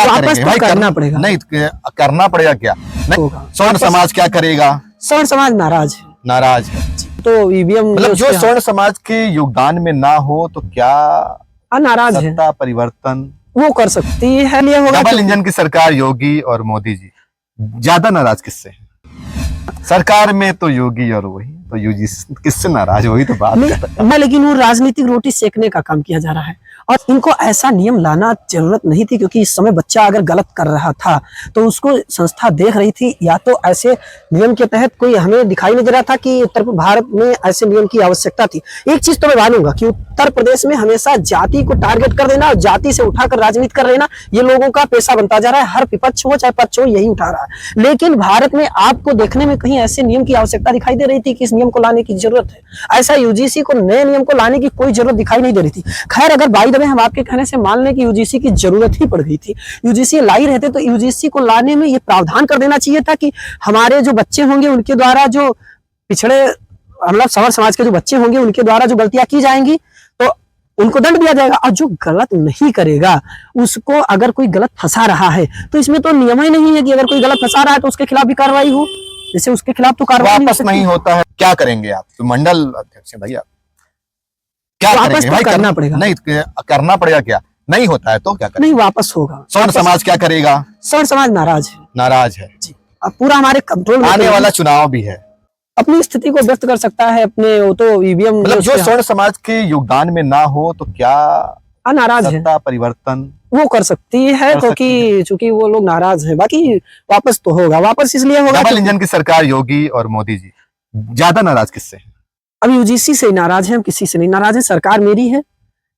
क्या वापस करेंगे तो भाई? करना पड़ेगा। नहीं करना पड़ेगा क्या? नहीं, होगा। स्वर्ण समाज क्या करेगा? स्वर्ण समाज नाराज है। नाराज है। तो ईवीएम मतलब जो स्वर्ण समाज के योगदान में ना हो तो क्या नाराज है, सत्ता परिवर्तन वो कर सकती है। ये होगा डबल इंजन की सरकार योगी और मोदी जी, ज्यादा नाराज किससे हैं? सरकार में तो योगी और वही तो यूजी, किससे नाराज? वही तो बात कर रहा मैं लेकिन वो राजनीतिक रोटी सेकने का काम किया जा रहा है और इनको ऐसा नियम लाना जरूरत नहीं थी, क्योंकि इस समय बच्चा अगर गलत कर रहा था तो उसको संस्था देख रही थी, या तो ऐसे नियम के तहत कोई हमें दिखाई नहीं दे रहा था कि उत्तर भारत में ऐसे नियम की आवश्यकता थी। एक चीज तो मैं मानूंगा कि उत्तर प्रदेश में हमेशा जाति को टारगेट कर देना और जाति से उठाकर राजनीति कर लेना ये लोगों का पेशा बनता जा रहा है। हर विपक्ष हो चाहे पक्ष हो यही उठा रहा है। लेकिन भारत में आपको देखने में कहीं ऐसे नियम की आवश्यकता दिखाई दे रही थी कि इस नियम को लाने की जरूरत है? ऐसा यूजीसी को नए नियम को लाने की कोई जरूरत दिखाई नहीं दे रही थी। खैर, अगर बाई द वे हम आपके कहने से मान लें कि यूजीसी की जरूरत ही पड़ गई थी, यूजीसी लाई रहते तो यूजीसी को लाने में ये प्रावधान कर देना चाहिए था कि हमारे जो बच्चे होंगे उनके द्वारा जो पिछड़े मतलब सवर समाज के जो बच्चे होंगे उनके द्वारा जो गलतियां की जाएंगी तो उनको दंड दिया जाएगा, और जो गलत नहीं करेगा उसको अगर कोई गलत फंसा रहा है तो इसमें तो नियम ही नहीं है कि अगर कोई गलत फंसा रहा है तो उसके खिलाफ भी कार्रवाई हो। जैसे उसके खिलाफ तो कार्रवाई वापस नहीं होता है, क्या करेंगे आप? तो मंडल अध्यक्ष हैं भैया, क्या वापस करेंगे तो भाई? करना पड़ेगा। नहीं करना पड़ेगा क्या? नहीं होता है तो क्या करेंगे? नहीं, वापस होगा। स्वर्ण समाज क्या करेगा? स्वर्ण समाज नाराज है नाराज है। जी। अब पूरा हमारे कंट्रोल में आने वाला चुनाव भी है, अपनी स्थिति को व्यक्त कर सकता है अपने, वो तो ईवीएम मतलब जो स्वर्ण समाज के योगदान में ना हो तो क्या नाराज है, सत्ता परिवर्तन वो कर सकती है, क्योंकि चूंकि वो लोग नाराज हैं। बाकी वापस तो होगा। वापस इसलिए होगा डबल इंजन की सरकार योगी और मोदी जी, ज्यादा नाराज किससे हैं? अब यूजीसी से नाराज है, हम किसी से नहीं नाराज है। सरकार मेरी है।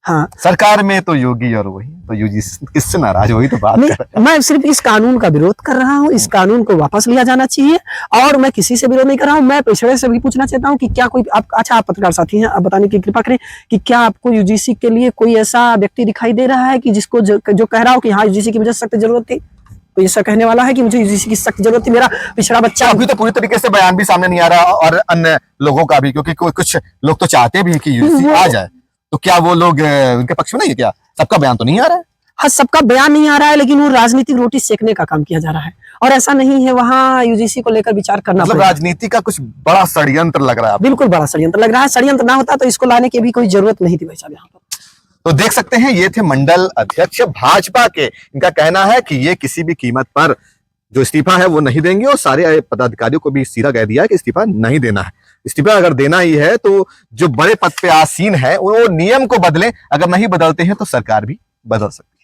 हाँ, सरकार में तो योगी और वही तो यूजी, किससे नाराज? वही तो बात कर रहा है। मैं सिर्फ इस कानून का विरोध कर रहा हूँ। इस कानून को वापस लिया जाना चाहिए और मैं किसी से विरोध नहीं कर रहा हूँ। मैं पिछड़े से भी पूछना चाहता हूँ कि क्या कोई अच्छा, आप पत्रकार साथी हैं, आप बताने की कृपा करें कि क्या आपको यूजीसी के लिए कोई ऐसा व्यक्ति दिखाई दे रहा है कि जिसको जो कह रहा हो कि हाँ यूजीसी की मुझे सख्त जरूरत थी? कोई ऐसा कहने वाला है कि मुझे यूजीसी की सख्त जरूरत थी, मेरा पिछड़ा बच्चा? अभी तो पूरी तरीके से बयान भी सामने नहीं आ रहा और अन्य लोगों का भी, क्योंकि कुछ लोग तो चाहते भी कि यूजीसी आ जाए, तो क्या वो लोग उनके पक्ष में नहीं है? क्या सबका बयान तो नहीं आ रहा है? हाँ, सबका बयान नहीं आ रहा है, लेकिन वो राजनीतिक रोटी सेकने का काम किया जा रहा है और ऐसा नहीं है। वहाँ यूजीसी को लेकर विचार करना मतलब राजनीति का कुछ बड़ा षड्यंत्र लग रहा है। बिल्कुल बड़ा षड्यंत्र लग रहा है। षड्यंत्र ना होता तो इसको लाने की भी कोई जरूरत नहीं थी भाई साहब यहाँ पर। तो देख सकते हैं, ये थे मंडल अध्यक्ष भाजपा के। इनका कहना है कि ये किसी भी कीमत पर जो इस्तीफा है वो नहीं देंगे और सारे पदाधिकारियों को भी सीधा कह दिया है कि इस्तीफा नहीं देना है। इस्तीफा अगर देना ही है तो जो बड़े पद पे आसीन है वो नियम को बदलें, अगर नहीं बदलते हैं तो सरकार भी बदल सकती है।